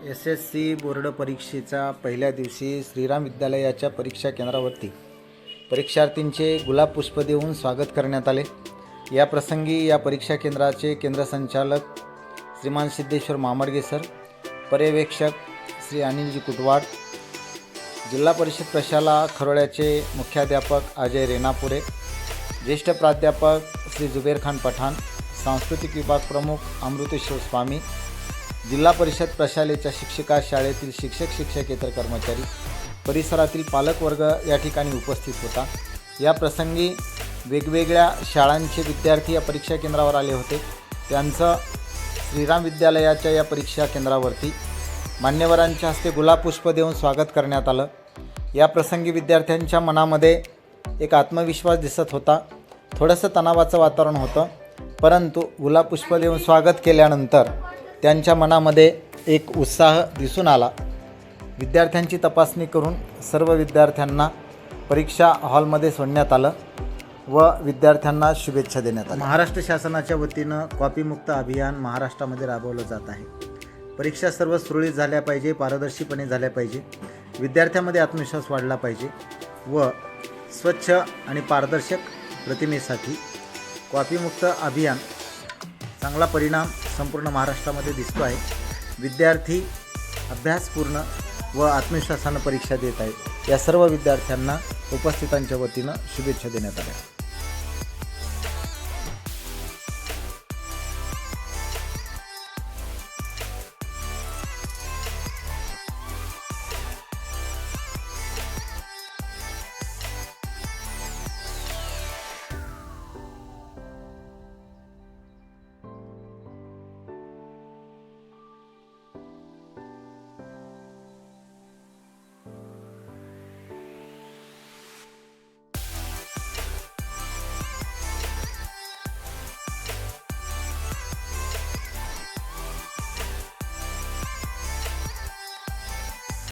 SSC board परीक्षेच्या पहिल्या दिवशी श्रीराम विद्यालयाच्या परीक्षा केंद्रावरती परीक्षार्थींचे गुलाब पुष्प देऊन स्वागत करण्यात आले। या प्रसंगी या परीक्षा केंद्राचे केंद्र संचालक श्रीमान सिद्धेश्वर मामडगे सर, पर्यवेक्षक श्री अनिलजी कुटवाड, जिल्हा परिषद प्रशाला खरोळ्याचे मुख्याध्यापक अजय रेनापुरे, ज्येष्ठ प्राध्यापक श्री जुबेर खान पठाण, सांस्कृतिक विभाग प्रमुख अमृतेश्वर स्वामी, जिल्हा परिषद प्रशालेच्या शिक्षिका, शाळेतील शिक्षक, शिक्षकेतर कर्मचारी, परिसरातील पालकवर्ग या ठिकाणी उपस्थित होता। या प्रसंगी वेगवेगळ्या शाळांचे विद्यार्थी या परीक्षा केंद्रावर आले होते। त्यांचं श्रीराम विद्यालयाच्या या परीक्षा केंद्रावरती मान्यवरांच्या हस्ते गुलाब पुष्प देऊन स्वागत करण्यात आलं। या प्रसंगी विद्यार्थ्यांच्या मनामध्ये एक आत्मविश्वास दिसत होता। थोडंसं तणावाचं वातावरण होतं, परंतु गुलाब पुष्प देऊन स्वागत केल्यानंतर त्यांच्या मनामध्ये एक उत्साह दिसून आला। विद्यार्थ्यांची तपासणी करून सर्व विद्यार्थ्यांना परीक्षा हॉलमध्ये सोडण्यात आलं व विद्यार्थ्यांना शुभेच्छा देण्यात आल्या। महाराष्ट्र शासनाच्या वतीनं कॉपीमुक्त अभियान महाराष्ट्रामध्ये राबवलं जात आहे। परीक्षा सर्व सुरळीत झाल्या पाहिजे, पारदर्शीपणे झाल्या पाहिजे, विद्यार्थ्यांमध्ये आत्मविश्वास वाढला पाहिजे व स्वच्छ आणि पारदर्शक प्रतिमेसाठी कॉपीमुक्त अभियान चांगला परिणाम संपूर्ण महाराष्ट्रामध्ये दिसतो आहे। विद्यार्थी अभ्यासपूर्ण व आत्मविश्वासानं परीक्षा देत आहेत। या सर्व विद्यार्थ्यांना उपस्थितांच्या वतीनं शुभेच्छा देण्यात आल्या।